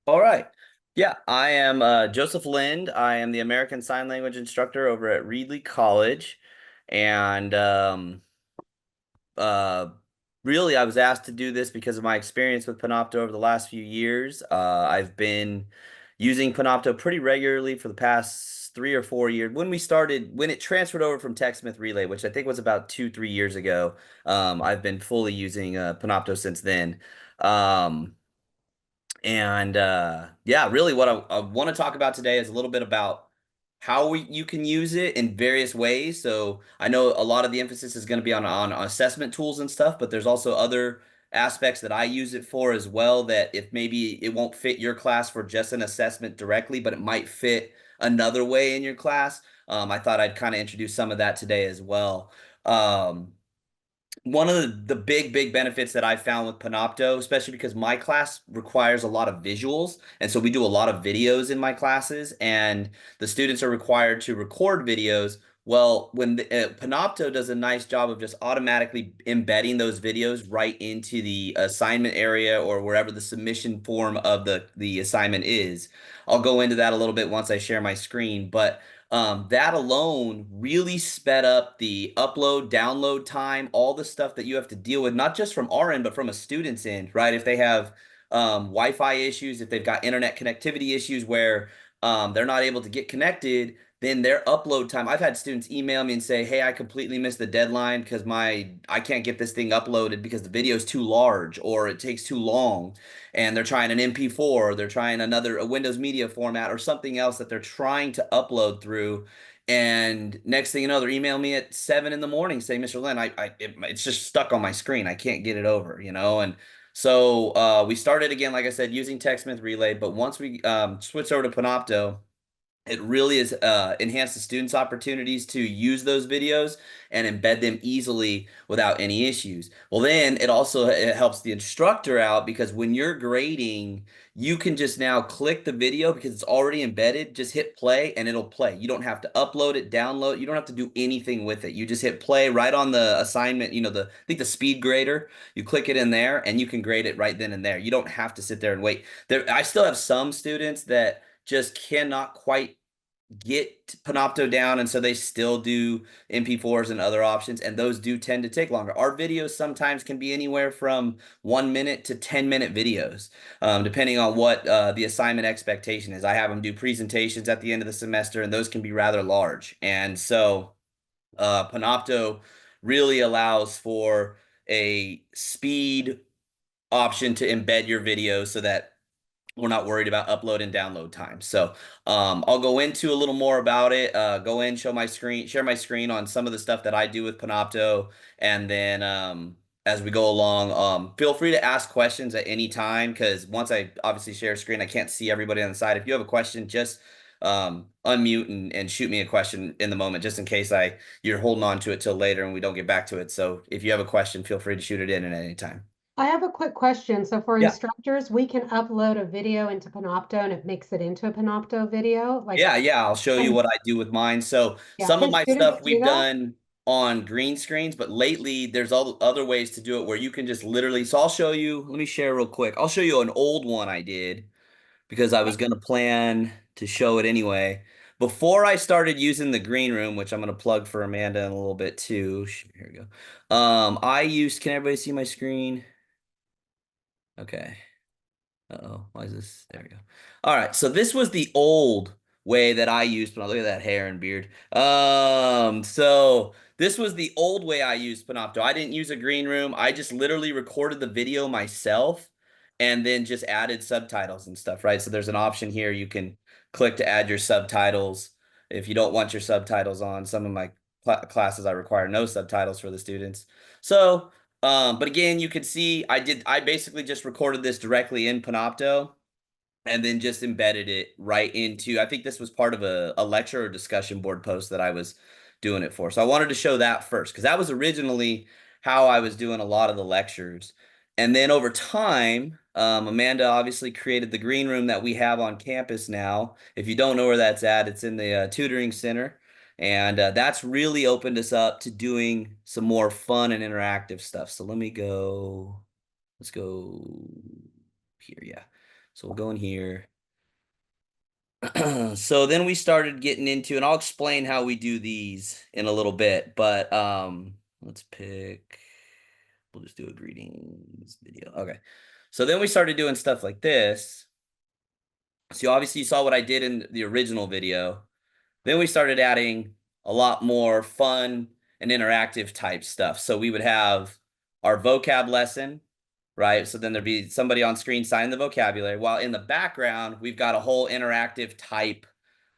All right. Yeah, I am Joseph Lind. I am the American Sign Language instructor over at Reedley College. And uh, really, I was asked to do this because of my experience with Panopto over the last few years. I've been using Panopto pretty regularly for the past 3 or 4 years. When it transferred over from TechSmith Relay, which I think was about 2, 3 years ago, I've been fully using Panopto since then. Um, and yeah, really what I want to talk about today is a little bit about you can use it in various ways. So I know a lot of the emphasis is going to be on assessment tools and stuff, but there's also other aspects that I use it for as well that if maybe it won't fit your class for just an assessment directly, but it might fit another way in your class. I thought I'd kind of introduce some of that today as well. Um, One of the big benefits that I found with Panopto, especially because my class requires a lot of visuals, and so we do a lot of videos in my classes, and the students are required to record videos. Well, Panopto does a nice job of just automatically embedding those videos right into the assignment area or wherever the submission form of the assignment is. I'll go into that a little bit once I share my screen, but that alone really sped up the upload, download time, all the stuff that you have to deal with, not just from our end, but from a student's end, right? If they have Wi-Fi issues, if they've got internet connectivity issues where they're not able to get connected, then their upload time. I've had students email me and say, "Hey, I completely missed the deadline because I can't get this thing uploaded because the video is too large or it takes too long." And they're trying an MP4, or they're trying a Windows Media format or something else that they're trying to upload through. And next thing you know, they're emailing me at 7 in the morning saying, "Mr. Lynn, it's just stuck on my screen. I can't get it over." And so we started again, like I said, using TechSmith Relay. But once we switched over to Panopto, it really has enhanced the students' opportunities to use those videos and embed them easily without any issues. Well, then it helps the instructor out because when you're grading, you can just now click the video because it's already embedded. Just hit play and it'll play. You don't have to upload it, download. You don't have to do anything with it. You just hit play right on the assignment. I think the speed grader. You click it in there and you can grade it right then and there. You don't have to sit there and wait. I still have some students that just cannot quite get Panopto down, and so they still do MP4s and other options, and those do tend to take longer. Our videos sometimes can be anywhere from 1 minute to 10-minute videos, depending on what the assignment expectation is. I have them do presentations at the end of the semester, and those can be rather large. And so Panopto really allows for a speed option to embed your videos so that we're not worried about upload and download time. So I'll go into a little more about it. Go in, share my screen on some of the stuff that I do with Panopto, and then as we go along, feel free to ask questions at any time because once I obviously share a screen, I can't see everybody on the side. If you have a question, just unmute and shoot me a question in the moment, just in case you're holding on to it till later and we don't get back to it. So if you have a question, feel free to shoot it in at any time. I have a quick question. So for Yeah. instructors, we can upload a video into Panopto and it makes it into a Panopto video. Yeah, I'll show you And what I do with mine. So yeah, some of can my students stuff do we've that? done on green screens, but lately there's all other ways to do it where you can just literally. So I'll show you. Let me share real quick. I'll show you an old one I did because I was gonna plan to show it anyway. Before I started using the green room, which I'm gonna plug for Amanda in a little bit too. Here we go. I used. Can everybody see my screen? Okay. Uh-oh, why is this? There we go. All right, so this was the old way that I used. Look at that hair and beard. So this was the old way I used Panopto. I didn't use a green room. I just literally recorded the video myself and then just added subtitles and stuff, right? So there's an option here you can click to add your subtitles if you don't want your subtitles on. Some of my classes I require no subtitles for the students. So but again, you can see I basically just recorded this directly in Panopto and then just embedded it right into, I think this was part of a lecture or discussion board post that I was doing it for. So I wanted to show that first because that was originally how I was doing a lot of the lectures. And then over time, Amanda obviously created the green room that we have on campus now. If you don't know where that's at, it's in the tutoring center. And that's really opened us up to doing some more fun and interactive stuff. So let's go here. Yeah. So we'll go in here. So then we started getting into, and I'll explain how we do these in a little bit, but let's pick, we'll just do a greetings video. Okay. So then we started doing stuff like this. So obviously you saw what I did in the original video. Then we started adding a lot more fun and interactive type stuff. So we would have our vocab lesson, right? So then there'd be somebody on screen signing the vocabulary, while in the background, we've got a whole interactive type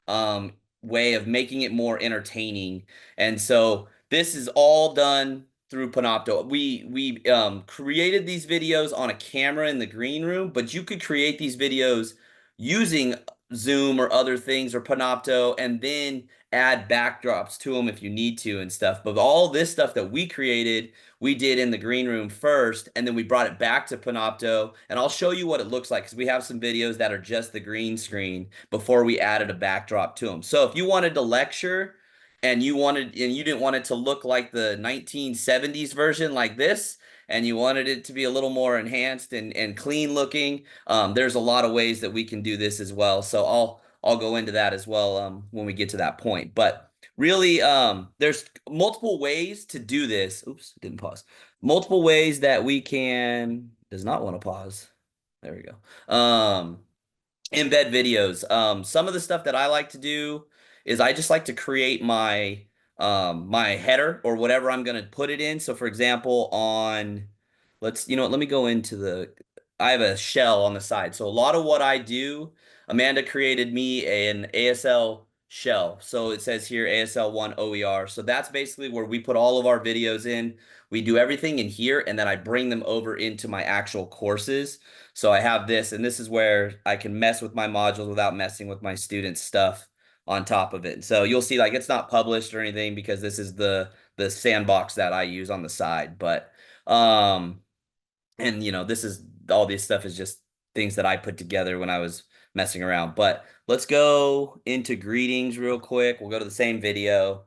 um, way of making it more entertaining. And so this is all done through Panopto. We created these videos on a camera in the green room, but you could create these videos using Zoom or other things or Panopto, and then add backdrops to them if you need to and stuff. But all this stuff that we created, we did in the green room first, and then we brought it back to Panopto. And I'll show you what it looks like because we have some videos that are just the green screen before we added a backdrop to them. So if you wanted to lecture and you didn't want it to look like the 1970s version like this, and you wanted it to be a little more enhanced and clean looking, there's a lot of ways that we can do this as well. So I'll go into that as well when we get to that point. But really, there's multiple ways to do this. Oops, didn't pause. Multiple ways that we can, does not want to pause. There we go. Embed videos. Some of the stuff that I like to do is I just like to create my header or whatever I'm going to put it in. So for example, let's, you know what, let me go into I have a shell on the side. So a lot of what I do, Amanda created me an ASL shell. So it says here ASL1 OER. So that's basically where we put all of our videos in. We do everything in here, and then I bring them over into my actual courses. So I have this, and this is where I can mess with my modules without messing with my students' stuff on top of it. So you'll see like it's not published or anything because this is the sandbox that I use on the side. But and you know, this is all this stuff is just things that I put together when I was messing around. But let's go into greetings real quick. We'll go to the same video.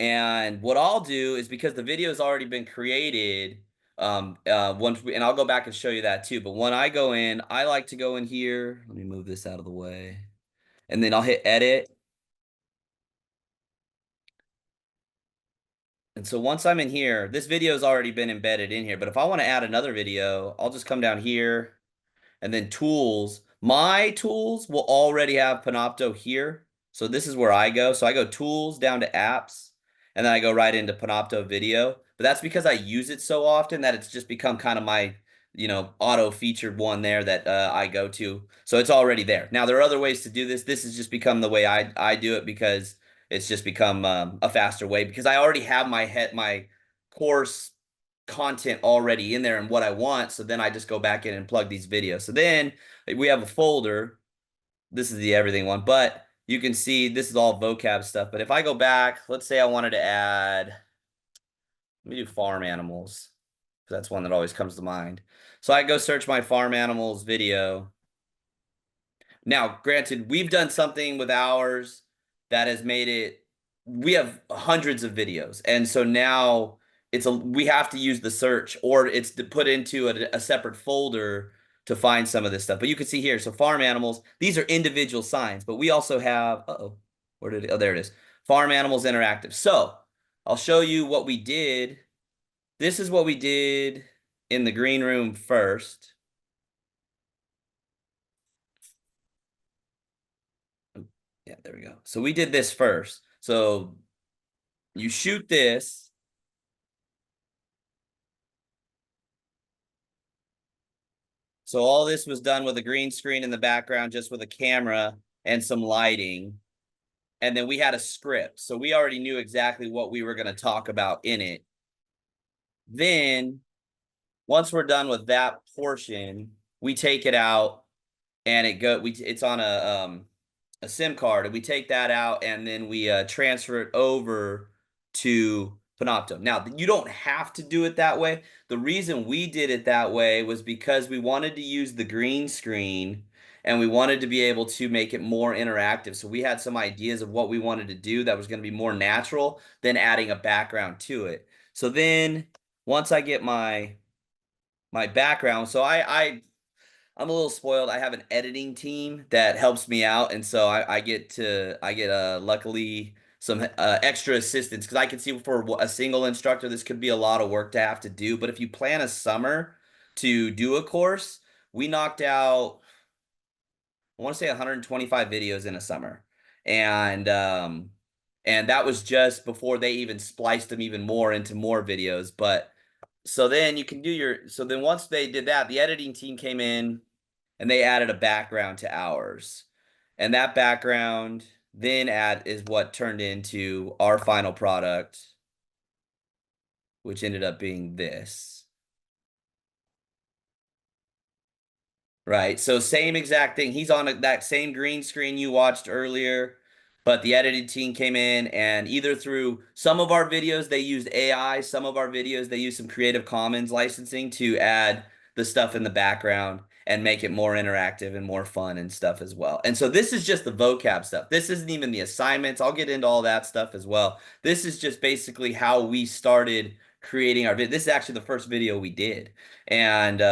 And what I'll do is, because the video has already been created, and I'll go back and show you that too. But when I go in, I like to go in here. Let me move this out of the way. And then I'll hit edit. And so once I'm in here, this video has already been embedded in here. But if I want to add another video, I'll just come down here and then tools. My tools will already have Panopto here. So this is where I go. So I go tools down to apps, and then I go right into Panopto video. But that's because I use it so often that it's just become kind of my, auto featured one there that I go to. So it's already there. Now there are other ways to do this. This has just become the way I do it because it's just become a faster way, because I already have my course content already in there and what I want. So then I just go back in and plug these videos. So then we have a folder. This is the everything one, but you can see this is all vocab stuff. But if I go back, let's say I wanted to add, let me do farm animals, because that's one that always comes to mind. So I go search my farm animals video. Now, granted, we've done something with ours that has made it, we have hundreds of videos. And so now we have to use the search, or it's to put into a separate folder to find some of this stuff. But you can see here, so farm animals, these are individual signs, but we also have, oh, there it is. Farm animals interactive. So I'll show you what we did. This is what we did in the green room first. Yeah, there we go. So we did this first. So you shoot this. So all this was done with a green screen in the background, just with a camera and some lighting. And then we had a script. So we already knew exactly what we were going to talk about in it. Then once we're done with that portion, we take it out, and it's on a SIM card, and we take that out, and then we transfer it over to Panopto. Now, you don't have to do it that way. The reason we did it that way was because we wanted to use the green screen, and we wanted to be able to make it more interactive. So we had some ideas of what we wanted to do that was going to be more natural than adding a background to it. So then once I get my background, so I'm a little spoiled. I have an editing team that helps me out, and so I get luckily some extra assistance because I can see for a single instructor this could be a lot of work to have to do. But if you plan a summer to do a course, we knocked out I want to say 125 videos in a summer, and and that was just before they even spliced them even more into more videos. But so then you can do your so then once they did that, the editing team came in and they added a background to ours. And that background then add is what turned into our final product, which ended up being this. Right. So same exact thing. He's on that same green screen you watched earlier, but the edited team came in and either through some of our videos they used AI, some of our videos they used some Creative Commons licensing to add the stuff in the background and make it more interactive and more fun and stuff as well. And so this is just the vocab stuff. This isn't even the assignments. I'll get into all that stuff as well. This is just basically how we started creating our video. This is actually the first video we did. And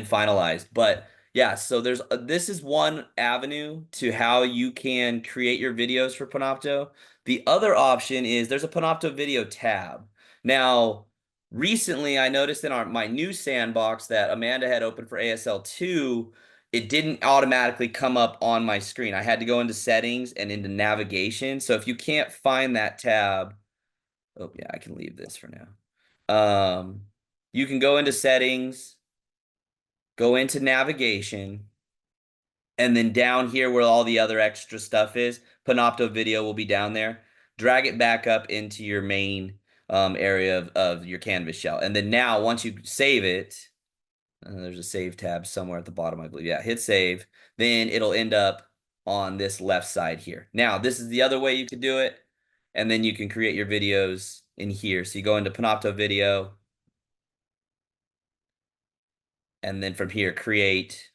finalized. But yeah, so there's this is one avenue to how you can create your videos for Panopto. The other option is there's a Panopto video tab. Now, recently I noticed in our my new sandbox that Amanda had opened for ASL2, it didn't automatically come up on my screen. I had to go into settings and into navigation. So if you can't find that tab, oh yeah, I can leave this for now. You can go into settings, go into navigation, and then down here where all the other extra stuff is, Panopto Video will be down there. Drag it back up into your main area of your Canvas shell. And then now, once you save it, there's a save tab somewhere at the bottom, I believe. Yeah, hit save. Then it'll end up on this left side here. Now, this is the other way you could do it. And then you can create your videos in here. So you go into Panopto Video, and then from here, create.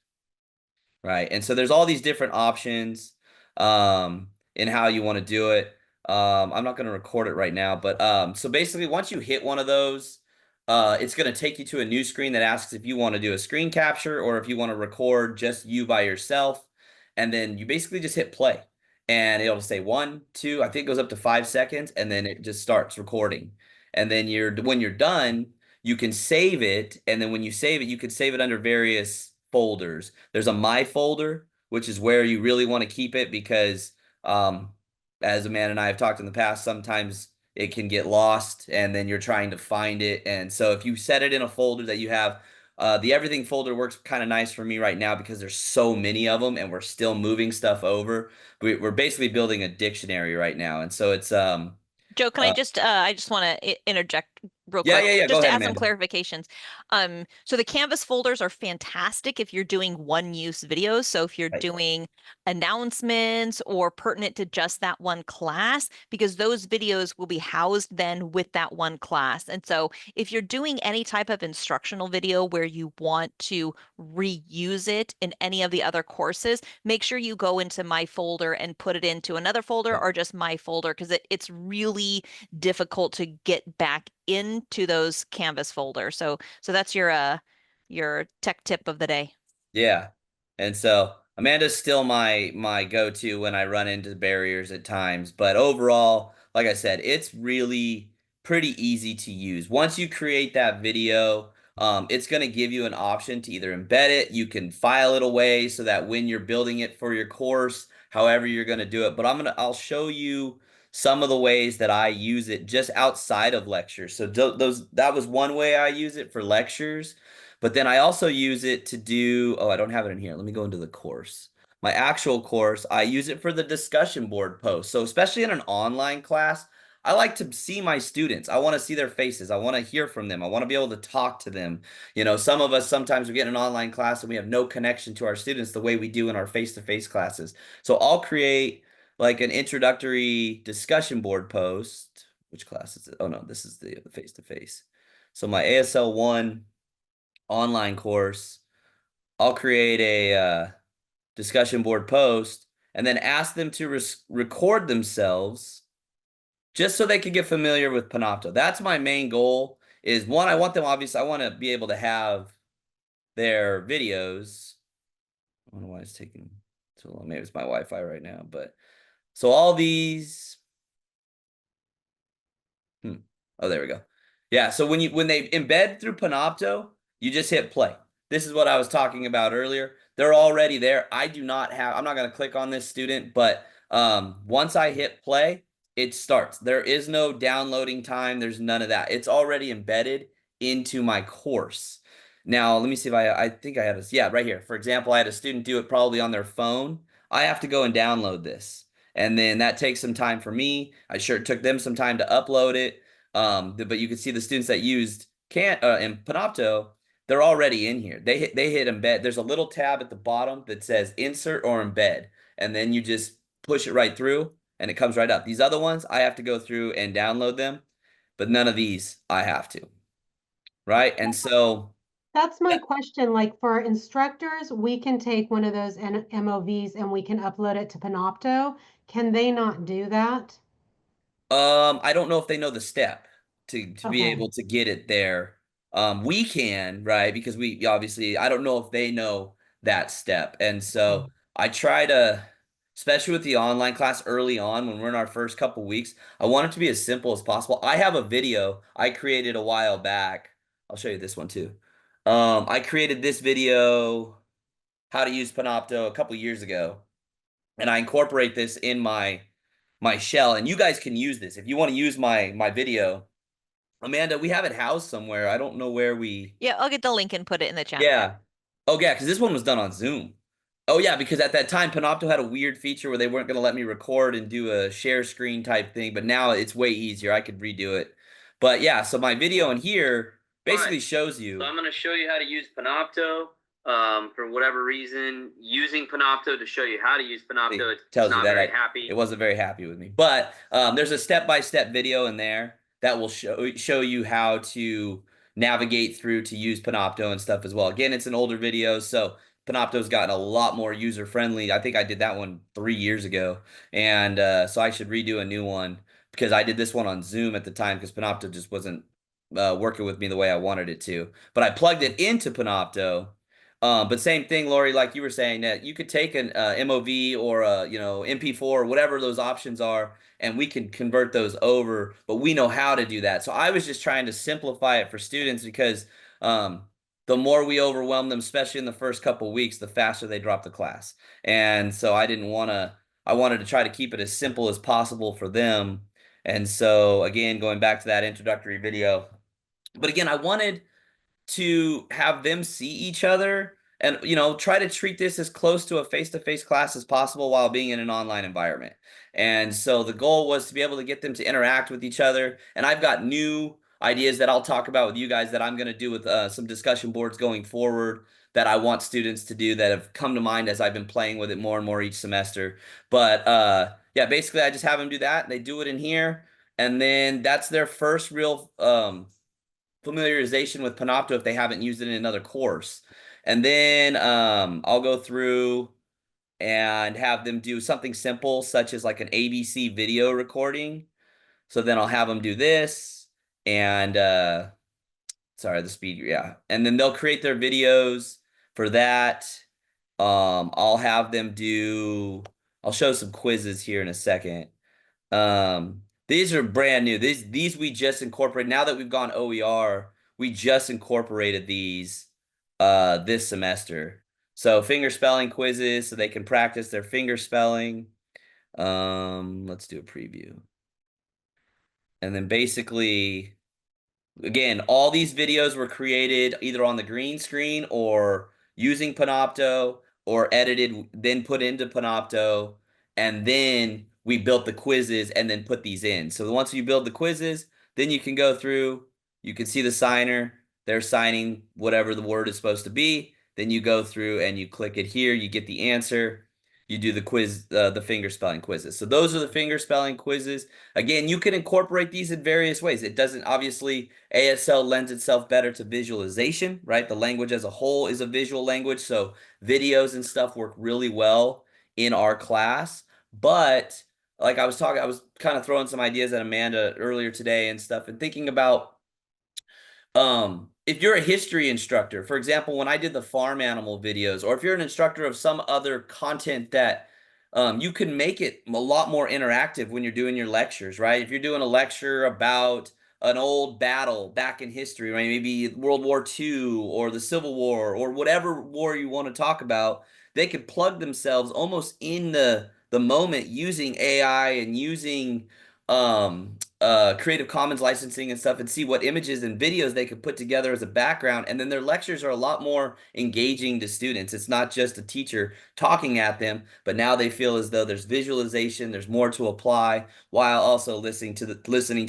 Right. And so there's all these different options in how you want to do it. I'm not going to record it right now, but so basically once you hit one of those, it's going to take you to a new screen that asks if you want to do a screen capture or if you want to record just you by yourself. And then you basically just hit play and it'll say 1, 2, I think it goes up to 5 seconds, and then it just starts recording. And then when you're done, you can save it. And then when you save it, you can save it under various folders. There's a My folder, which is where you really want to keep it because, as Amanda and I have talked in the past, sometimes it can get lost and then you're trying to find it. And so if you set it in a folder that you have, the everything folder works kind of nice for me right now because there's so many of them and we're still moving stuff over. We're basically building a dictionary right now. And so it's, Joe, can uh, I just want to interject real yeah, quick yeah, yeah. Go just to ahead, add some Amanda. clarifications. So the Canvas folders are fantastic if you're doing one-use videos. So if you're Right. doing announcements or pertinent to just that one class, because those videos will be housed then with that one class. And so if you're doing any type of instructional video where you want to reuse it in any of the other courses, make sure you go into my folder and put it into another folder or just my folder because it's really difficult to get back into those Canvas folders. So that's your tech tip of the day. Yeah. And so Amanda's still my go-to when I run into barriers at times, but overall, like I said, it's really pretty easy to use. Once you create that video, it's going to give you an option to either embed it, you can file it away so that when you're building it for your course, however you're going to do it. But I'll show you some of the ways that I use it just outside of lectures. So those that was one way I use it for lectures. But then I also use it to do, oh, I don't have it in here. Let me go into the course. My actual course, I use it for the discussion board posts. So especially in an online class, I like to see my students. I want to see their faces. I want to hear from them. I want to be able to talk to them. You know, some of us sometimes we get in an online class and we have no connection to our students the way we do in our face-to-face classes. So I'll create like an introductory discussion board post. Which class is it? Oh no, this is the face-to-face. So my ASL1 online course, I'll create a discussion board post and then ask them to record themselves just so they can get familiar with Panopto. That's my main goal is one, I want them, obviously, I want to be able to have their videos. I don't know why it's taking so long. Maybe it's my Wi-Fi right now, but so all these. Oh, there we go. Yeah, so when they embed through Panopto, you just hit play. This is what I was talking about earlier. They're already there. I'm not going to click on this student, but once I hit play, it starts. There is no downloading time. There's none of that. It's already embedded into my course. Now, let me see if I think I had a, yeah, right here. For example, I had a student do it probably on their phone. I have to go and download this. And then that takes some time for me. I sure it took them some time to upload it. But you can see the students that used can in Panopto, they're already in here. They hit embed. There's a little tab at the bottom that says insert or embed, and then you just push it right through, and it comes right up. These other ones, I have to go through and download them, but none of these I have to, right? And so, That's my yeah. question. Like for instructors, we can take one of those MOVs and we can upload it to Panopto. Can they not do that? I don't know if they know the step to be Okay. able to get it there. We can, right? Because we obviously, I don't know if they know that step. And so I try to, especially with the online class early on when we're in our first couple weeks, I want it to be as simple as possible. I have a video I created a while back. I'll show you this one too. I created this video, how to use Panopto, a couple years ago, and I incorporate this in my shell, and you guys can use this if you want to use my video. Amanda, we have it housed somewhere. I don't know where we. Yeah, I'll get the link and put it in the chat. Yeah. Oh yeah, because this one was done on Zoom. Oh yeah, because at that time Panopto had a weird feature where they weren't going to let me record and do a share screen type thing, but now it's way easier. I could redo it. But yeah, so my video in here basically shows you. So I'm going to show you how to use Panopto. For whatever reason, using Panopto to show you how to use Panopto, it tells you that it wasn't very happy with me. But there's a step-by-step video in there that will show you how to navigate through to use Panopto and stuff as well. Again, it's an older video, so Panopto's gotten a lot more user friendly. I think I did that one 3 years ago, and so I should redo a new one because I did this one on Zoom at the time because Panopto just wasn't working with me the way I wanted it to. But I plugged it into Panopto. But same thing, Lori, like you were saying, that you could take an MOV or a MP4 or whatever those options are, and we can convert those over. But we know how to do that. So I was just trying to simplify it for students because the more we overwhelm them, especially in the first couple weeks, the faster they drop the class. And so I didn't want to. I wanted to try to keep it as simple as possible for them. And so again, going back to that introductory video. But again, I wanted to have them see each other and try to treat this as close to a face-to-face class as possible while being in an online environment. And so the goal was to be able to get them to interact with each other, and I've got new ideas that I'll talk about with you guys that I'm going to do with some discussion boards going forward that I want students to do that have come to mind as I've been playing with it more and more each semester. But yeah, basically I just have them do that. They do it in here, and then that's their first real familiarization with Panopto if they haven't used it in another course. And then I'll go through and have them do something simple, such as like an ABC video recording. So then I'll have them do this and sorry, the speed, yeah. And then they'll create their videos for that. I'll have them I'll show some quizzes here in a second. These are brand new. These we just incorporated. Now that we've gone OER, we just incorporated these this semester. So finger spelling quizzes so they can practice their finger spelling. Let's do a preview. And then basically, again, all these videos were created either on the green screen or using Panopto or edited, then put into Panopto. And then we built the quizzes and then put these in. So once you build the quizzes, then you can go through, you can see the signer, they're signing whatever the word is supposed to be. Then you go through and you click it here, you get the answer, you do the quiz, the finger spelling quizzes. So those are the finger spelling quizzes. Again, you can incorporate these in various ways. It doesn't, obviously, ASL lends itself better to visualization, right? The language as a whole is a visual language, so videos and stuff work really well in our class. But like I was kind of throwing some ideas at Amanda earlier today and stuff and thinking about if you're a history instructor, for example, when I did the farm animal videos, or if you're an instructor of some other content that you can make it a lot more interactive when you're doing your lectures, right? If you're doing a lecture about an old battle back in history, right? Maybe World War II or the Civil War or whatever war you want to talk about, they could plug themselves almost in the moment using AI and using Creative Commons licensing and stuff and see what images and videos they could put together as a background. And then their lectures are a lot more engaging to students. It's not just a teacher talking at them, but now they feel as though there's visualization, there's more to apply while also listening to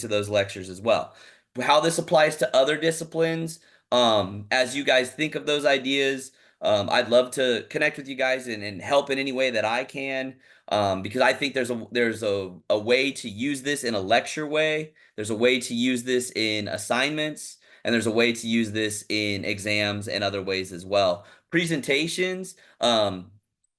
those lectures as well. How this applies to other disciplines, as you guys think of those ideas, I'd love to connect with you guys and help in any way that I can, because I think there's a way to use this in a lecture way. There's a way to use this in assignments, and there's a way to use this in exams and other ways as well. Presentations.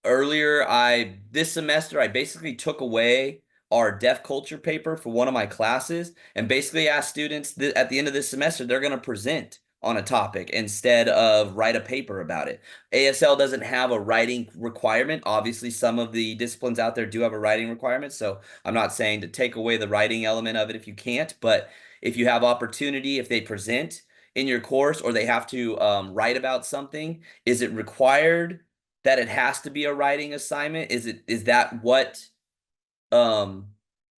Earlier, I this semester I basically took away our deaf culture paper for one of my classes and basically asked students that at the end of this semester they're going to present on a topic instead of write a paper about it. ASL doesn't have a writing requirement. Obviously, some of the disciplines out there do have a writing requirement, so I'm not saying to take away the writing element of it if you can't, but if you have opportunity, if they present in your course or they have to write about something, is it required that it has to be a writing assignment? Is that what um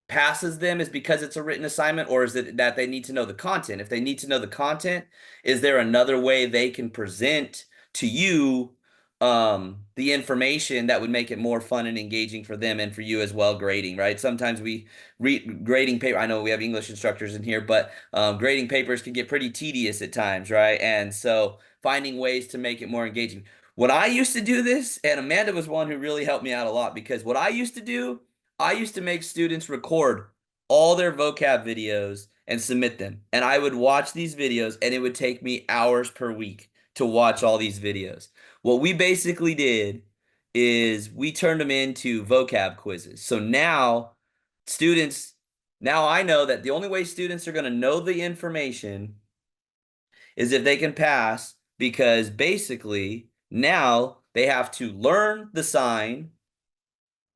passes them is because it's a written assignment, or is it that they need to know the content? If they need to know the content, is there another way they can present to you the information that would make it more fun and engaging for them and for you as well grading, right? Sometimes we read grading paper. I know we have English instructors in here, but grading papers can get pretty tedious at times, right? And so finding ways to make it more engaging. When I used to do this, and Amanda was one who really helped me out a lot, because what I used to do, I used to make students record all their vocab videos and submit them. And I would watch these videos, and it would take me hours per week to watch all these videos. What we basically did is we turned them into vocab quizzes. So now students, now I know that the only way students are going to know the information is if they can pass, because basically now they have to learn the sign,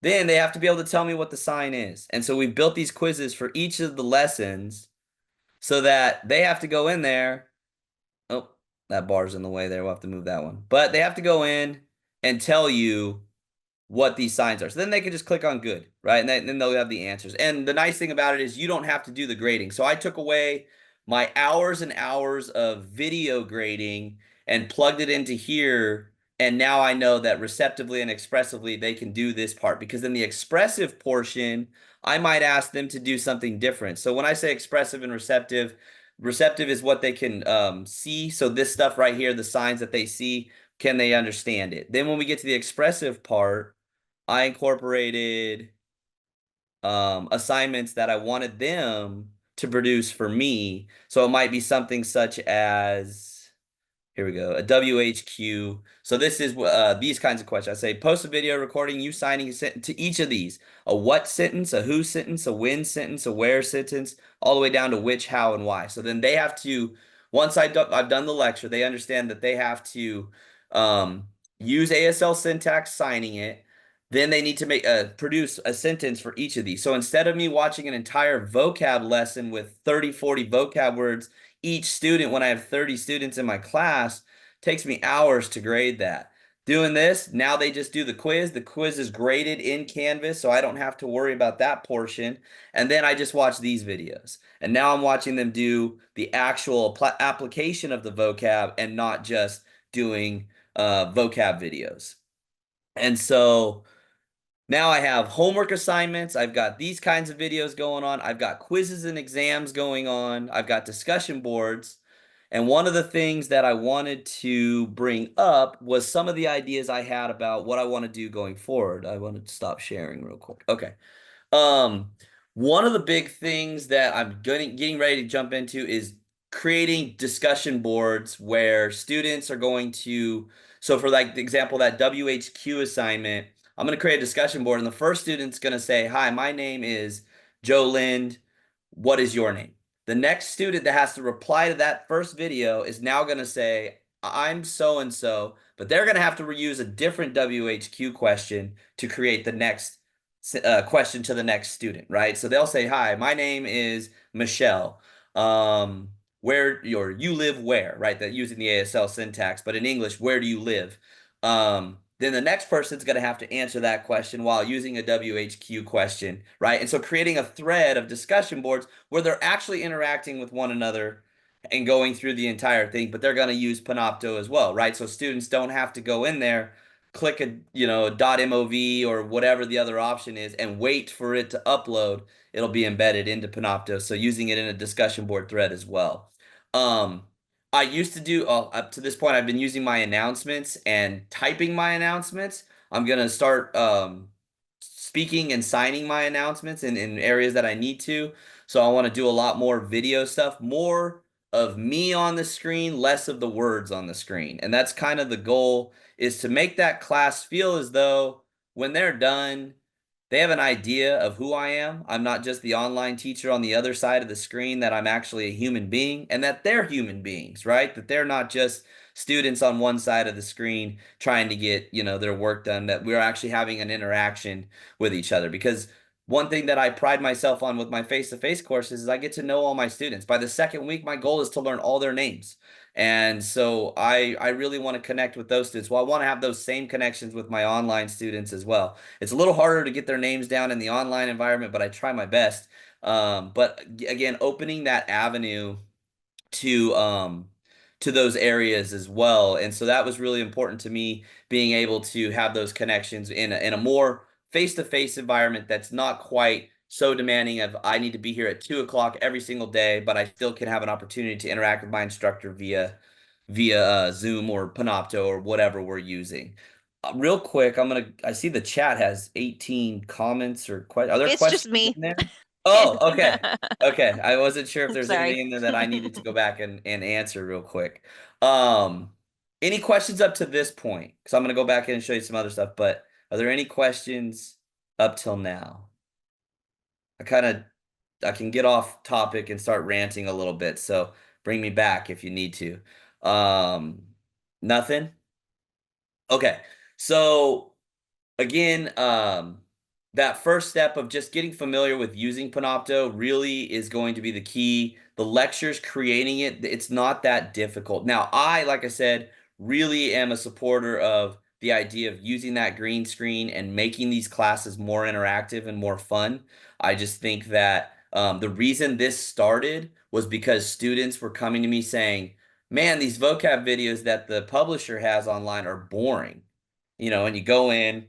then they have to be able to tell me what the sign is. And so we've built these quizzes for each of the lessons so that they have to go in there. Oh, that bar's in the way there. We'll have to move that one. But they have to go in and tell you what these signs are. So then they can just click on good, right? And then they'll have the answers. And the nice thing about it is you don't have to do the grading. So I took away my hours and hours of video grading and plugged it into here. And now I know that receptively and expressively they can do this part, because in the expressive portion, I might ask them to do something different. So when I say expressive and receptive, receptive is what they can see. So this stuff right here, the signs that they see, can they understand it? Then when we get to the expressive part, I incorporated assignments that I wanted them to produce for me. So it might be something such as, here we go, a WHQ. So this is these kinds of questions. I say, post a video recording you signing a sentence to each of these. A what sentence, a who sentence, a when sentence, a where sentence, all the way down to which, how, and why. So then they have to, once I've done the lecture, they understand that they have to use ASL syntax signing it. Then they need to produce a sentence for each of these. So instead of me watching an entire vocab lesson with 30, 40 vocab words each student, when I have 30 students in my class, takes me hours to grade that. Doing this, now they just do the quiz. The quiz is graded in Canvas, so I don't have to worry about that portion. And then I just watch these videos. And now I'm watching them do the actual application of the vocab and not just doing vocab videos. And so now I have homework assignments. I've got these kinds of videos going on. I've got quizzes and exams going on. I've got discussion boards. And one of the things that I wanted to bring up was some of the ideas I had about what I want to do going forward. I wanted to stop sharing real quick. Okay. Um, One of the big things that I'm getting ready to jump into is creating discussion boards where students are going to, so for like the example, that WHQ assignment, I'm going to create a discussion board, and the first student's going to say, hi, my name is Joe Lind. What is your name? The next student that has to reply to that first video is now going to say, I'm so and so, but they're going to have to reuse a different WHQ question to create the next question to the next student, right? So they'll say, "Hi, my name is Michelle. Um, you live where?" Right? That using the ASL syntax, but in English, where do you live? Then the next person's going to have to answer that question while using a WHQ question, right? And so creating a thread of discussion boards where they're actually interacting with one another and going through the entire thing, but they're going to use Panopto as well, right? So students don't have to go in there, click a, .mov or whatever the other option is and wait for it to upload. It'll be embedded into Panopto. So using it in a discussion board thread as well. Um, I used to do, up to this point, I've been using my announcements and typing my announcements. I'm gonna start speaking and signing my announcements in areas that I need to. So I want to do a lot more video stuff, more of me on the screen, less of the words on the screen. And that's kind of the goal, is to make that class feel as though when they're done, they have an idea of who I am. I'm not just the online teacher on the other side of the screen, that I'm actually a human being and that they're human beings, right? That they're not just students on one side of the screen trying to get, their work done, that we're actually having an interaction with each other. Because one thing that I pride myself on with my face-to-face courses is I get to know all my students. By the second week, my goal is to learn all their names. And so I really want to connect with those students. Well, I want to have those same connections with my online students as well. It's a little harder to get their names down in the online environment, but I try my best. But again, opening that avenue to those areas as well. And so that was really important to me, being able to have those connections in a more face-to-face environment that's not quite so demanding of I need to be here at 2 o'clock every single day, but I still can have an opportunity to interact with my instructor via Zoom or Panopto or whatever we're using. Real quick, I see the chat has 18 comments or questions. Are there It's just questions me. in there? Oh, okay. Okay. I wasn't sure if there's Sorry. anything in there that I needed to go back and answer real quick. Um, any questions up to this point? Because I'm gonna go back in and show you some other stuff, but are there any questions up till now? I kind of I can get off topic and start ranting a little bit, so bring me back if you need to. Um, Nothing? Okay. So again, that first step of just getting familiar with using Panopto really is going to be the key. The lectures, creating it, it's not that difficult. Now, like I said, really am a supporter of the idea of using that green screen and making these classes more interactive and more fun. I just think that the reason this started was because students were coming to me saying, man, these vocab videos that the publisher has online are boring. And you go in,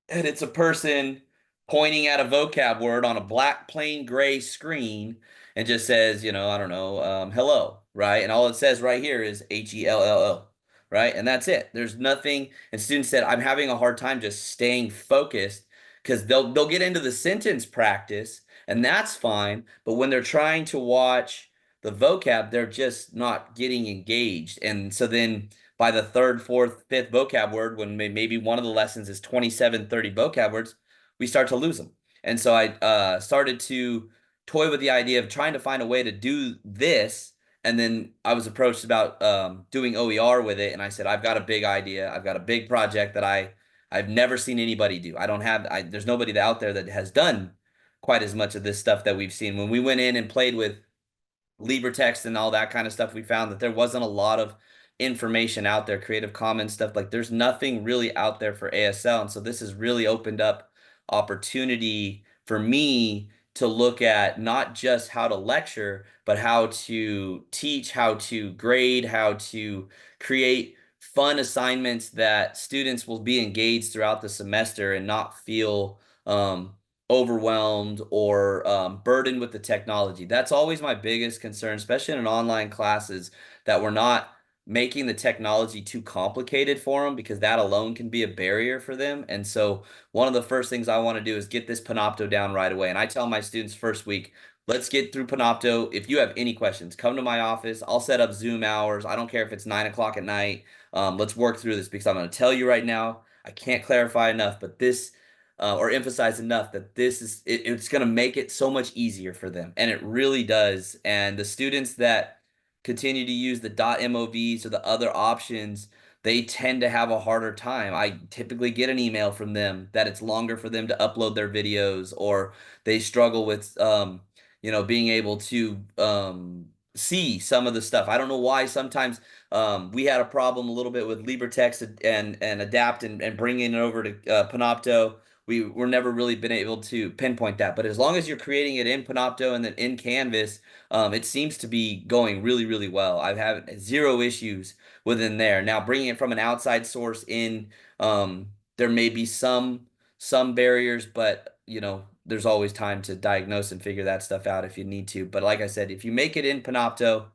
and it's a person pointing at a vocab word on a black plain gray screen and just says, I don't know, hello, right? And all it says right here is HELLO, right? And that's it. There's nothing. And students said, I'm having a hard time just staying focused, because they'll get into the sentence practice, and that's fine. But when they're trying to watch the vocab, they're just not getting engaged. And so then by the third, fourth, fifth vocab word, when maybe one of the lessons is 27, 30 vocab words, we start to lose them. And so I started to toy with the idea of trying to find a way to do this. And then I was approached about doing OER with it. And I said, I've got a big idea. I've got a big project that I've never seen anybody do. There's nobody out there that has done quite as much of this stuff that we've seen. When we went in and played with LibreText and all that kind of stuff, we found that there wasn't a lot of information out there, Creative Commons stuff. Like, there's nothing really out there for ASL. And so this has really opened up opportunity for me to look at not just how to lecture, but how to teach, how to grade, how to create fun assignments that students will be engaged throughout the semester and not feel overwhelmed or burdened with the technology. That's always my biggest concern, especially in an online classes, that we're not making the technology too complicated for them, because that alone can be a barrier for them. And so one of the first things I want to do is get this Panopto down right away. And I tell my students first week, let's get through Panopto. If you have any questions, come to my office. I'll set up Zoom hours. I don't care if it's 9 o'clock at night. Let's work through this, because I'm going to tell you right now, I can't clarify enough, but or emphasize enough that it's going to make it so much easier for them, and it really does. And the students that continue to use the .movs or the other options, they tend to have a harder time. I typically get an email from them that it's longer for them to upload their videos, or they struggle with being able to see some of the stuff. I don't know why sometimes we had a problem a little bit with LibreText and Adapt and bringing it over to Panopto. We were never really been able to pinpoint that. But as long as you're creating it in Panopto and then in Canvas, it seems to be going really, really well. I've had zero issues within there. Now, bringing it from an outside source in, there may be some barriers, but there's always time to diagnose and figure that stuff out if you need to. But like I said, if you make it in Panopto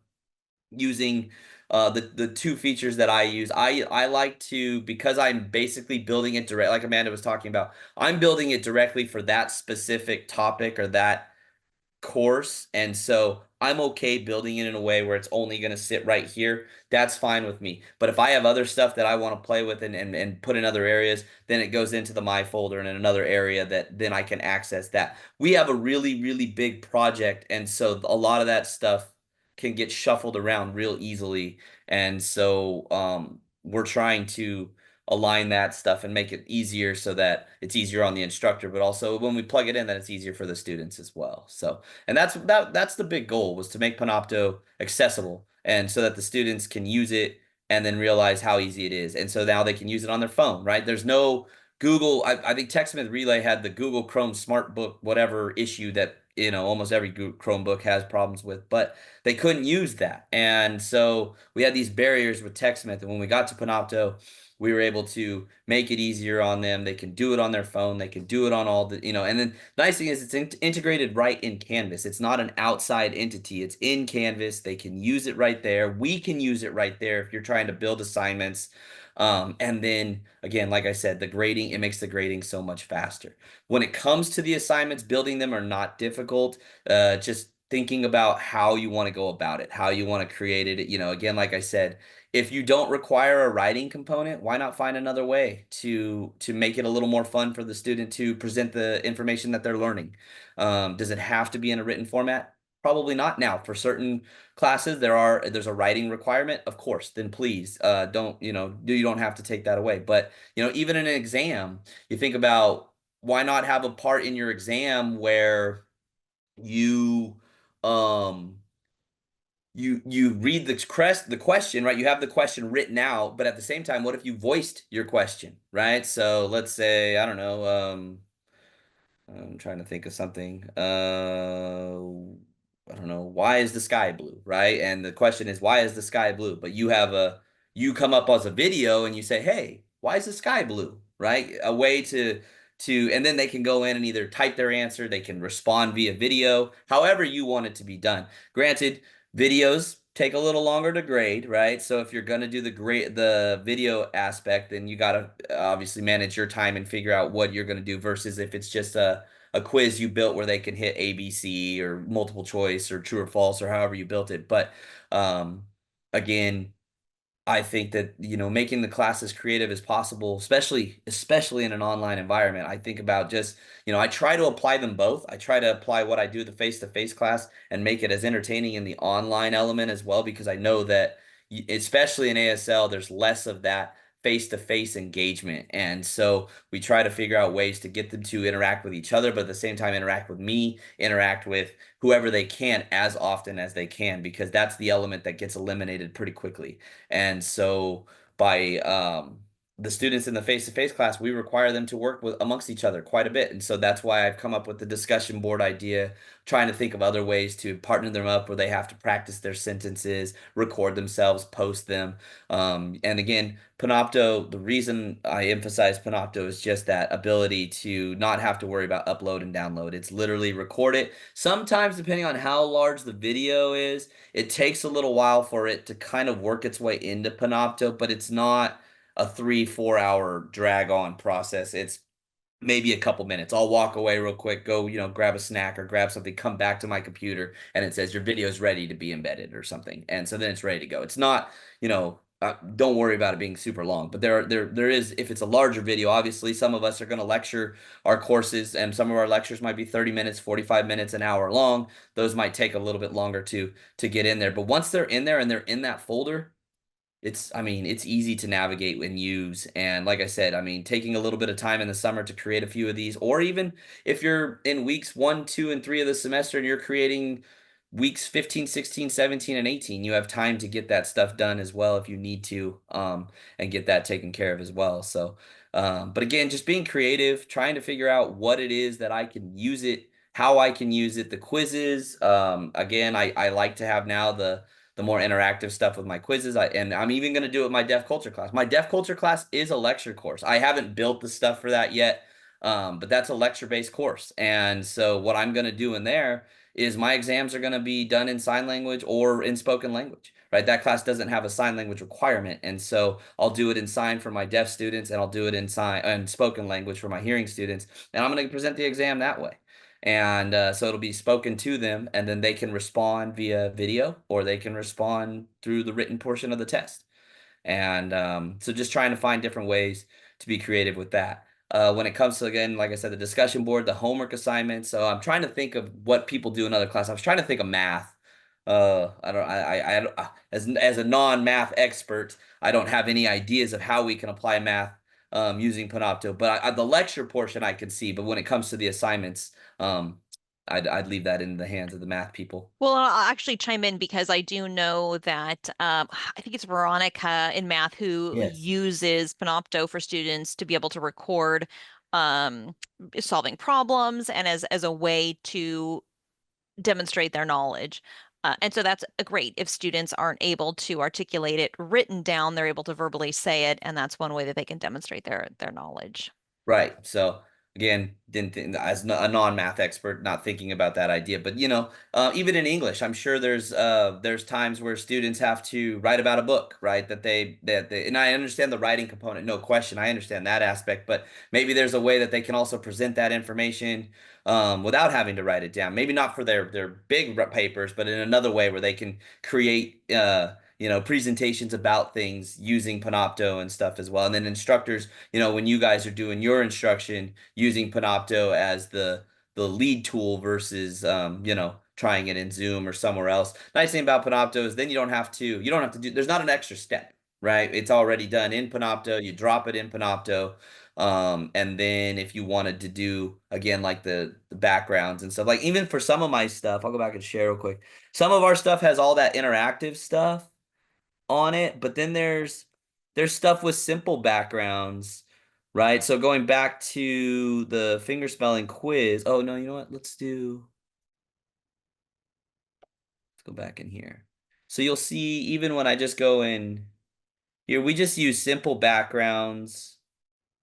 using the two features that I use, I like to, because I'm basically building it direct, like Amanda was talking about, I'm building it directly for that specific topic or that course. And so I'm okay building it in a way where it's only going to sit right here. That's fine with me. But if I have other stuff that I want to play with and put in other areas, then it goes into the My folder and in another area that then I can access that. We have a really, really big project. And so a lot of that stuff can get shuffled around real easily. And so we're trying to align that stuff and make it easier so that it's easier on the instructor, but also when we plug it in, that it's easier for the students as well. So, and that's the big goal, was to make Panopto accessible and so that the students can use it and then realize how easy it is. And so now they can use it on their phone, right? There's no Google. I think TechSmith Relay had the Google Chrome Smart Book, whatever issue that, almost every Chromebook has problems with, but they couldn't use that. And so we had these barriers with TechSmith. And when we got to Panopto, we were able to make it easier on them. They can do it on their phone. They can do it on all the, and then the nice thing is it's integrated right in Canvas. It's not an outside entity. It's in Canvas. They can use it right there. We can use it right there if you're trying to build assignments. And then again, like I said, it makes the grading so much faster. When it comes to the assignments, building them are not difficult. Just thinking about how you want to go about it, how you want to create it. Again, like I said, if you don't require a writing component, why not find another way to make it a little more fun for the student to present the information that they're learning? Does it have to be in a written format? Probably not. Now, for certain classes, there's a writing requirement, of course. Then please don't you don't have to take that away. But even in an exam, you think about, why not have a part in your exam where you um you read the question, right? You have the question written out, but at the same time, what if you voiced your question, right? So let's say, I don't know, I'm trying to think of something. I don't know. Why is the sky blue, right? And the question is, why is the sky blue? But you come up as a video and you say, hey, why is the sky blue, right? A way and then they can go in and either type their answer, they can respond via video, however you want it to be done. Granted, videos take a little longer to grade, right? So if you're going to do the video aspect, then you got to obviously manage your time and figure out what you're going to do, versus if it's just a quiz you built where they can hit ABC or multiple choice or true or false or however you built it. But again, I think that, making the class as creative as possible, especially in an online environment. I think about just, I try to apply them both. I try to apply what I do the face-to-face class and make it as entertaining in the online element as well, because I know that especially in ASL, there's less of that face-to-face engagement. And so we try to figure out ways to get them to interact with each other, but at the same time interact with me, interact with whoever they can as often as they can, because that's the element that gets eliminated pretty quickly. And so by the students in the face-to-face class, we require them to work with amongst each other quite a bit. And so that's why I've come up with the discussion board idea, trying to think of other ways to partner them up where they have to practice their sentences, record themselves, post them. And again, Panopto, the reason I emphasize Panopto is just that ability to not have to worry about upload and download. It's literally record it. Sometimes, depending on how large the video is, it takes a little while for it to kind of work its way into Panopto, but it's not a 3-4 hour drag on process. It's maybe a couple minutes. I'll walk away real quick, go, grab a snack or grab something, come back to my computer, and it says your video is ready to be embedded or something. And so then it's ready to go. It's not, don't worry about it being super long. But there is, if it's a larger video, obviously some of us are going to lecture our courses, and some of our lectures might be 30 minutes, 45 minutes, an hour long. Those might take a little bit longer to get in there. But once they're in there and they're in that folder, I mean, it's easy to navigate and use. And like I said, I mean, taking a little bit of time in the summer to create a few of these, or even if you're in weeks 1, 2, and 3 of the semester and you're creating weeks 15, 16, 17, and 18, you have time to get that stuff done as well if you need to, and get that taken care of as well. So, but again, just being creative, trying to figure out what it is that I can use it, how I can use it, the quizzes. Again, I like to have now the more interactive stuff with my quizzes. And I'm even going to do it with my deaf culture class. My deaf culture class is a lecture course. I haven't built the stuff for that yet, but that's a lecture-based course. And so what I'm going to do in there is my exams are going to be done in sign language or in spoken language, right? That class doesn't have a sign language requirement. And so I'll do it in sign for my deaf students, and I'll do it in sign and spoken language for my hearing students. And I'm going to present the exam that way. And so it'll be spoken to them, and then they can respond via video or they can respond through the written portion of the test. And so just trying to find different ways to be creative with that. When it comes to, again, like I said, the discussion board, the homework assignments. So I'm trying to think of what people do in other classes. I was trying to think of math. I don't, as a non-math expert, I don't have any ideas of how we can apply math using Panopto. But the lecture portion I could see. But when it comes to the assignments, um, I'd leave that in the hands of the math people. Well, I'll actually chime in because I do know that I think it's Veronica in math who Yes. uses Panopto for students to be able to record um, solving problems and as a way to demonstrate their knowledge. And so that's great. If students aren't able to articulate it written down, they're able to verbally say it, and that's one way that they can demonstrate their knowledge. Right. So again, didn't think, as a non-math expert, not thinking about that idea. But even in English, I'm sure there's times where students have to write about a book, right? That they, and I understand the writing component, no question. I understand that aspect, but maybe there's a way that they can also present that information without having to write it down. Maybe not for their big papers, but in another way where they can create presentations about things using Panopto and stuff as well. And then instructors, when you guys are doing your instruction using Panopto as the lead tool versus trying it in Zoom or somewhere else. Nice thing about Panopto is then you don't have to do, there's not an extra step, right? It's already done in Panopto. You drop it in Panopto. And then if you wanted to do again like the backgrounds and stuff, like even for some of my stuff, I'll go back and share real quick. Some of our stuff has all that interactive stuff on it, but then there's stuff with simple backgrounds, right? So going back to the finger spelling quiz. Oh no, you know what? Let's go back in here. So you'll see even when I just go in here, we just use simple backgrounds.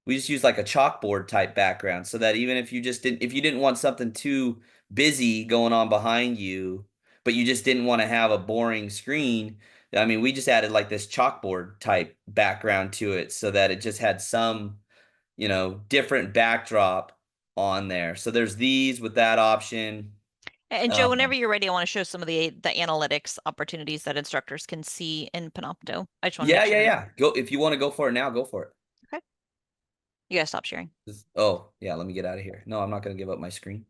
We just use like a chalkboard type background so that even if you didn't want something too busy going on behind you, but you just didn't want to have a boring screen, I mean, we just added like this chalkboard type background to it so that it just had some, different backdrop on there. So there's these with that option. And Joe, whenever Um, you're ready, I want to show some of the analytics opportunities that instructors can see in Panopto. I just want to yeah, make yeah, sure. yeah. Go if you want to go for it now, go for it. Okay. You guys stop sharing. Oh, yeah, let me get out of here. No, I'm not going to give up my screen.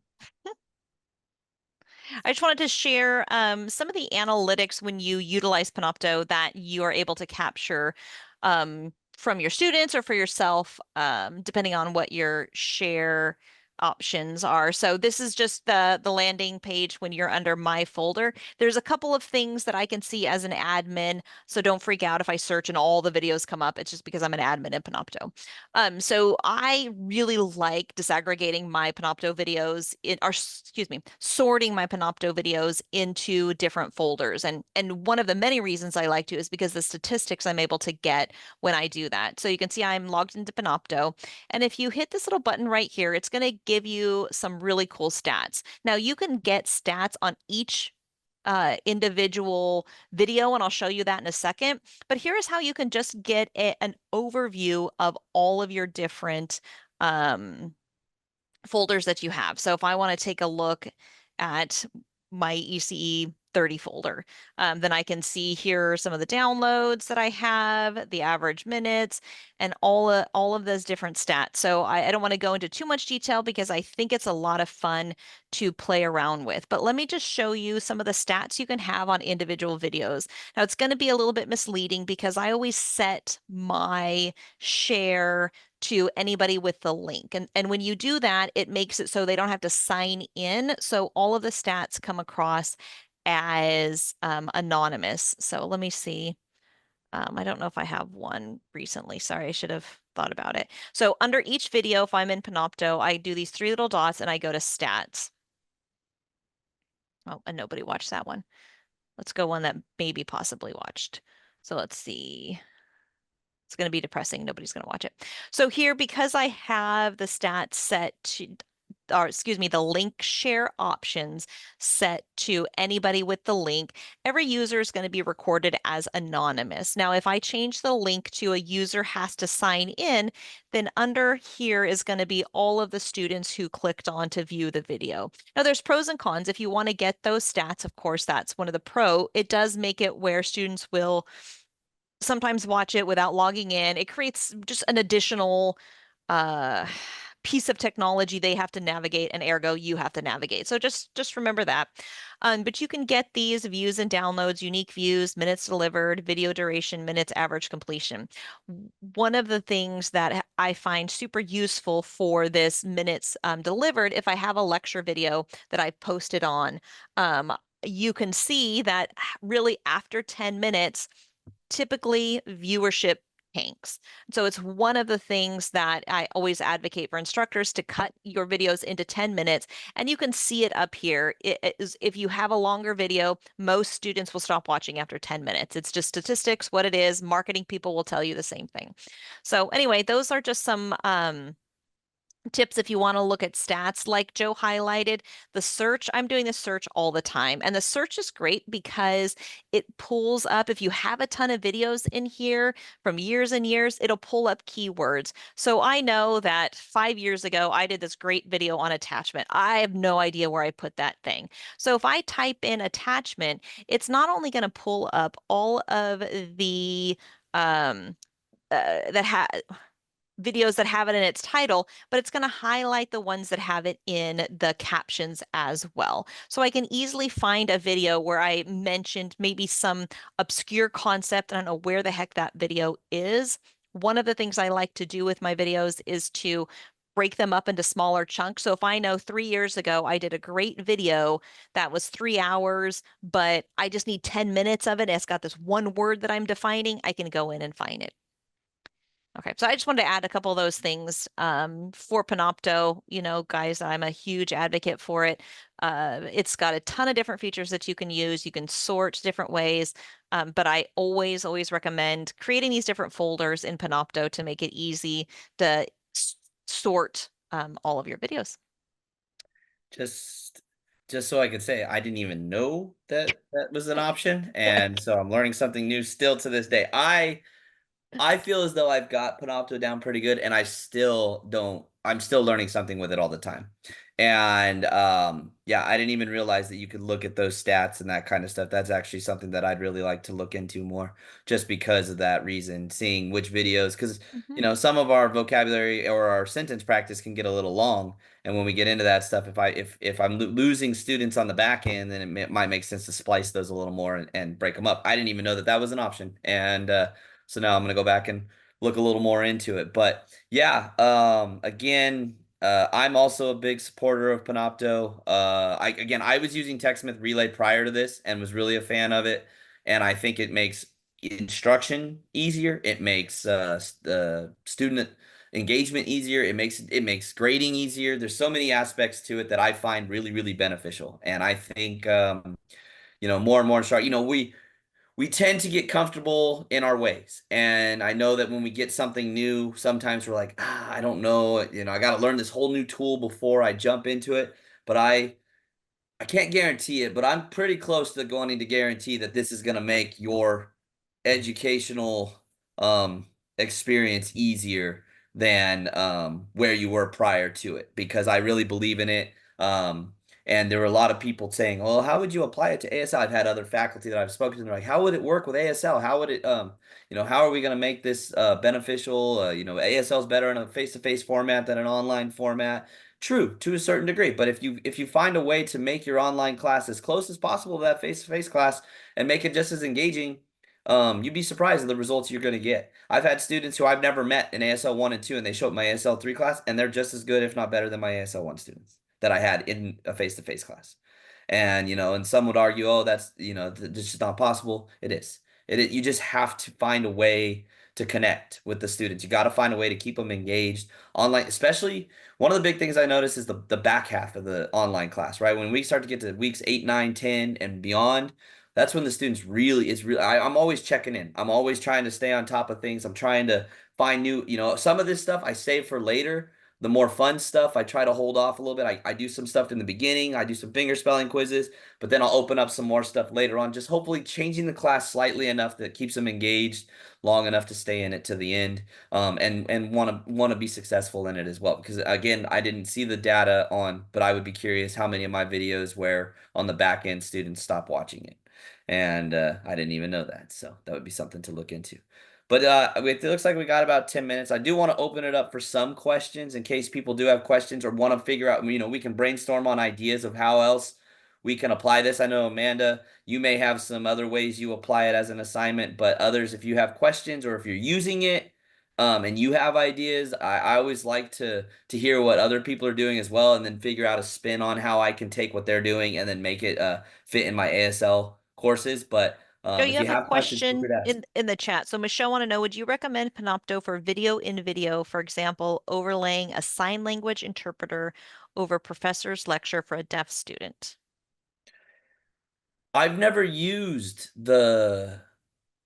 I just wanted to share some of the analytics when you utilize Panopto that you are able to capture from your students or for yourself, depending on what your share options are. So this is just the landing page when you're under my folder. There's a couple of things that I can see as an admin, so don't freak out if I search and all the videos come up. It's just because I'm an admin in Panopto. So I really like disaggregating my Panopto videos or excuse me, sorting my Panopto videos into different folders. And one of the many reasons I like to is because the statistics I'm able to get when I do that. So you can see I'm logged into Panopto, and if you hit this little button right here, it's going to give you some really cool stats. Now you can get stats on each individual video, and I'll show you that in a second. But here's how you can just get an overview of all of your different um, folders that you have. So if I want to take a look at my ECE 30 folder. Then I can see here are some of the downloads that I have, the average minutes, and all of those different stats. So I don't want to go into too much detail because I think it's a lot of fun to play around with. But let me just show you some of the stats you can have on individual videos. Now it's going to be a little bit misleading because I always set my share to anybody with the link. And when you do that, it makes it so they don't have to sign in. So all of the stats come across as anonymous. So let me see. I don't know if I have one recently. Sorry, I should have thought about it. So under each video, if I'm in Panopto, I do these three little dots and I go to stats. Oh, and nobody watched that one. Let's go one that maybe possibly watched. So let's see. It's going to be depressing. Nobody's going to watch it. So here, because I have the stats set to, or excuse me, the link share options set to anybody with the link, every user is going to be recorded as anonymous. Now, if I change the link to a user has to sign in, then under here is going to be all of the students who clicked on to view the video. Now, there's pros and cons. If you want to get those stats, of course, that's one of the pro. It does make it where students will sometimes watch it without logging in. It creates just an additional uh piece of technology they have to navigate, and ergo you have to navigate. So just remember that. But you can get these views and downloads, unique views, minutes delivered, video duration, minutes average completion. One of the things that I find super useful for this minutes delivered, if I have a lecture video that I've posted on, you can see that really after 10 minutes, typically viewership tanks. So it's one of the things that I always advocate for instructors to cut your videos into 10 minutes. And you can see it up here. It is, if you have a longer video, most students will stop watching after 10 minutes. It's just statistics, what it is. Marketing people will tell you the same thing. So anyway, those are just some tips if you want to look at stats like Joe highlighted. The search, I'm doing the search all the time, and the search is great because it pulls up, if you have a ton of videos in here from years and years, it'll pull up keywords. So I know that 5 years ago I did this great video on attachment. I have no idea where I put that thing. So if I type in attachment, it's not only going to pull up all of the that have videos that have it in its title, but it's going to highlight the ones that have it in the captions as well. So I can easily find a video where I mentioned maybe some obscure concept. I don't know where the heck that video is. One of the things I like to do with my videos is to break them up into smaller chunks. So if I know 3 years ago I did a great video that was 3 hours, but I just need 10 minutes of it, it's got this one word that I'm defining, I can go in and find it. Okay, so I just wanted to add a couple of those things for Panopto. You know, guys, I'm a huge advocate for it. It's got a ton of different features that you can use. You can sort different ways, but I always recommend creating these different folders in Panopto to make it easy to sort all of your videos. Just just so I could say I didn't even know that that was an option, and so I'm learning something new still to this day. I feel as though I've got Panopto down pretty good, and I still don't. I'm still learning something with it all the time. And yeah, I didn't even realize that you could look at those stats and that kind of stuff. That's actually something that I'd really like to look into more, just because of that reason. Seeing which videos, because Mhm. you know, some of our vocabulary or our sentence practice can get a little long, and when we get into that stuff, if I'm losing students on the back end, then it might make sense to splice those a little more and break them up. I didn't even know that that was an option, and so now I'm gonna go back and look a little more into it. But yeah, again, I'm also a big supporter of Panopto. I was using TechSmith Relay prior to this and was really a fan of it. And I think it makes instruction easier. It makes student engagement easier. It makes grading easier. There's so many aspects to it that I find really beneficial. And I think more and more instruct. We tend to get comfortable in our ways. And I know that when we get something new, sometimes we're like, I don't know, I got to learn this whole new tool before I jump into it. But I can't guarantee it, but I'm pretty close to going to guarantee that this is going to make your educational experience easier than where you were prior to it, because I really believe in it. And there were a lot of people saying, "Well, how would you apply it to ASL?" I've had other faculty that I've spoken to, they're like, "How would it work with ASL? How would it, how are we going to make this beneficial? ASL is better in a face-to-face format than an online format." True, to a certain degree, but if you find a way to make your online class as close as possible to that face-to-face class and make it just as engaging, you'd be surprised at the results you're going to get. I've had students who I've never met in ASL 1 and 2, and they show up my ASL 3 class, and they're just as good, if not better, than my ASL 1 students that I had in a face-to-face class. And some would argue, oh, that's just not possible. It is. You just have to find a way to connect with the students. You got to find a way to keep them engaged online, especially one of the big things I notice is the back half of the online class, right? When we start to get to weeks 8, 9, 10, and beyond, that's when the students really is really I'm always checking in. I'm always trying to stay on top of things. I'm trying to find new, some of this stuff I save for later. The more fun stuff, I try to hold off a little bit. I do some stuff in the beginning. I do some finger spelling quizzes, but then I'll open up some more stuff later on, just hopefully changing the class slightly enough that keeps them engaged long enough to stay in it to the end, and want to be successful in it as well. Because again, I didn't see the data on, but I would be curious how many of my videos where on the back end students stop watching it. And I didn't even know that. So that would be something to look into. But it looks like we got about 10 minutes. I do want to open it up for some questions in case people do have questions or want to figure out, we can brainstorm on ideas of how else we can apply this. I know, Amanda, you may have some other ways you apply it as an assignment, but others, if you have questions or if you're using it, and you have ideas, I always like to hear what other people are doing as well, and then figure out a spin on how I can take what they're doing and then make it fit in my ASL courses. But Joe, you if you have a have questions, feel question free to ask. in the chat. So Michelle want to know, would you recommend Panopto for video in video, for example, overlaying a sign language interpreter over professor's lecture for a deaf student? I've never used the.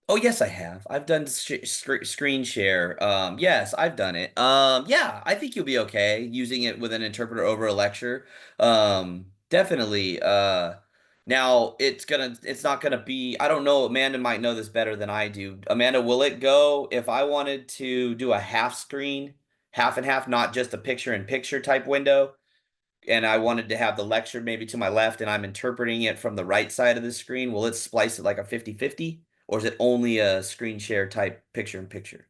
Oh, yes, I have. I've done screen share. Yes, I've done it. Yeah, I think you'll be okay using it with an interpreter over a lecture. Definitely. Now it's not gonna be, I don't know, Amanda might know this better than I do. Amanda, will it go if I wanted to do a half screen, half and half, not just a picture in picture type window? And I wanted to have the lecture maybe to my left and I'm interpreting it from the right side of the screen, will it splice it like a 50-50? Or is it only a screen share type picture in picture?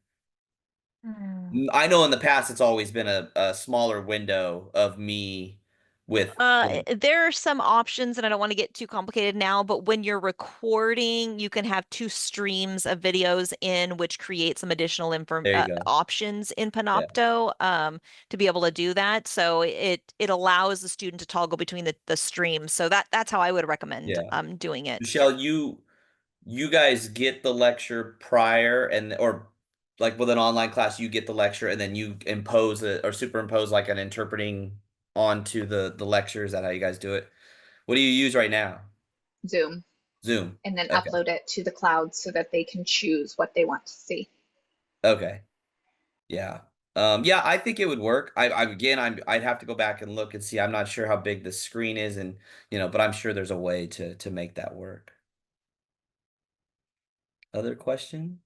Hmm. I know in the past it's always been a smaller window of me with, There are some options, and I don't want to get too complicated now, but when you're recording, you can have two streams of videos in, which create some additional inform there you go. options in Yeah. Panopto to be able to do that. So it allows the student to toggle between the streams. So that's how I would recommend Yeah. doing it. Michelle, you guys get the lecture prior or like with an online class, you get the lecture and then you impose it or superimpose like an interpreting onto the lecture. Is that how you guys do it? What do you use right now? Zoom, Zoom. and then Okay. upload it to the cloud so that they can choose what they want to see. Okay. Yeah. Yeah, I think it would work. I'd have to go back and look and see. I'm not sure how big the screen is and, but I'm sure there's a way to make that work. Other question?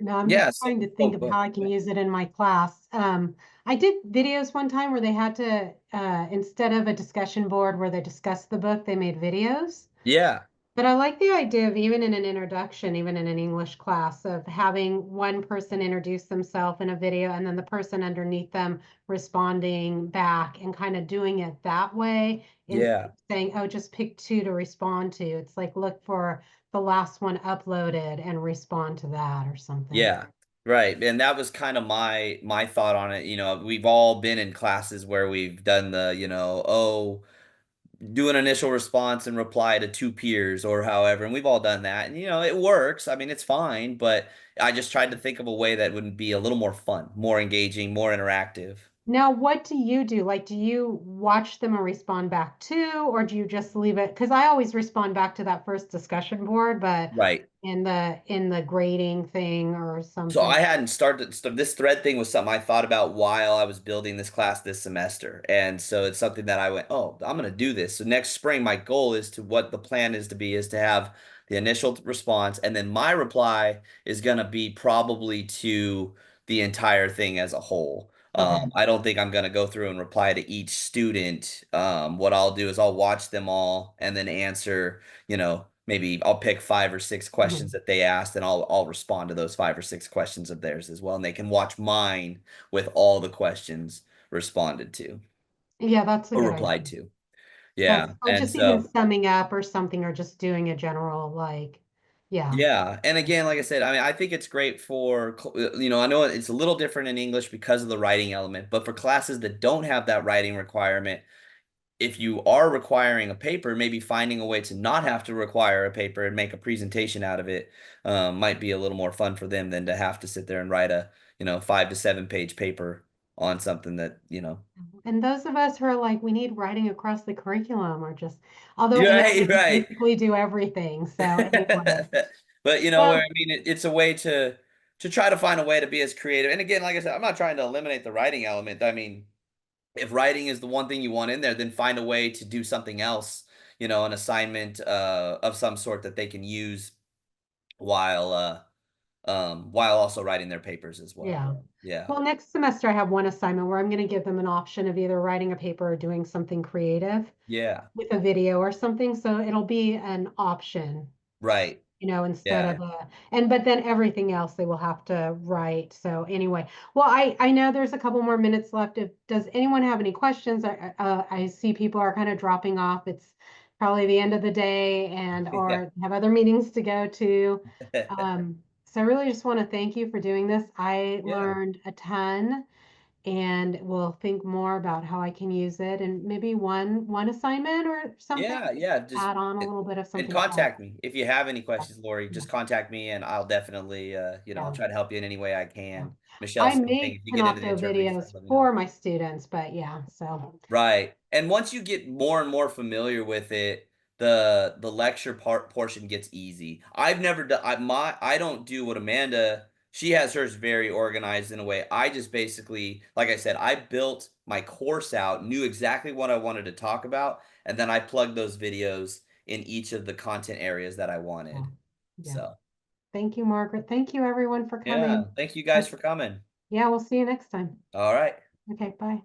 No, I'm just Yeah, trying to oh, think of go how I can use it in my class. I did videos one time where they had to, instead of a discussion board where they discussed the book, they made videos. yeah. But I like the idea of even in an introduction, even in an English class, of having one person introduce themselves in a video and then the person underneath them responding back and kind of doing it that way instead Yeah. of saying, oh, just pick two to respond to. It's like look for the last one uploaded and respond to that or something. Yeah. Right. And that was kind of my thought on it. We've all been in classes where we've done do an initial response and reply to two peers or however, and we've all done that. And it works. I mean, it's fine, but I just tried to think of a way that would be a little more fun, more engaging, more interactive. Now, what do you do? Like, do you watch them and respond back too, or do you just leave it? Because I always respond back to that first discussion board, but Right. in the grading thing or So something. I hadn't started this thread thing was something I thought about while I was building this class this semester. And so it's something that I went, oh, I'm going to do this. So next spring, my goal is to what the plan is to be is to have the initial response. And then my reply is going to be probably to the entire thing as a whole. Okay. I don't think I'm going to go through and reply to each student. What I'll do is I'll watch them all and then answer, maybe I'll pick 5 or 6 questions Mhm. that they asked, and I'll respond to those 5 or 6 questions of theirs as well. And they can watch mine with all the questions responded to Yeah, that's a or good idea. replied to. Yeah. That's, or And just even so summing up or something, or just doing a general, like, yeah. yeah, and again, like I said, I mean, I think it's great for, I know it's a little different in English because of the writing element, but for classes that don't have that writing requirement, if you are requiring a paper, maybe finding a way to not have to require a paper and make a presentation out of it, might be a little more fun for them than to have to sit there and write a, 5 to 7 page paper on something that. And those of us who are like, we need writing across the curriculum, or just, although AI Right, can right. basically do everything. So anyway, But I well, mean, it's a way to try to find a way to be as creative. And again, like I said, I'm not trying to eliminate the writing element. I mean, if writing is the one thing you want in there, then find a way to do something else, an assignment of some sort that they can use while while also writing their papers as well. yeah. Yeah. Well, next semester I have one assignment where I'm going to give them an option of either writing a paper or doing something creative Yeah. with a video or something. So it'll be an option, Right. instead Yeah. of but then everything else they will have to write. So anyway, well, I know there's a couple more minutes left. If does anyone have any questions? I see people are kind of dropping off. It's probably the end of the day, and Yeah. or have other meetings to go to. So I really just want to thank you for doing this. I Yeah. learned a ton, and will think more about how I can use it, and maybe one assignment or something, Yeah, yeah. Just add on a little bit of and something fun. contact me if you have any questions, Lori. Yeah. Just contact me, and I'll definitely, I'll Yeah. try to help you in any way I Yeah. can. Michelle, I same thing. make If you get into the Panopto interpreting stuff, videos let me know. for my students, but yeah, so Right. And once you get more and more familiar with it, the lecture portion gets easy. I've never done I don't do what Amanda, she has hers very organized in a way. I just basically, like I said, I built my course out, knew exactly what I wanted to talk about, and then I plugged those videos in each of the content areas that I yeah. wanted. Yeah. So, Thank you, Margaret. Thank you everyone for yeah, coming. thank you guys for coming. Yeah, we'll see you next time. All right. Okay, bye.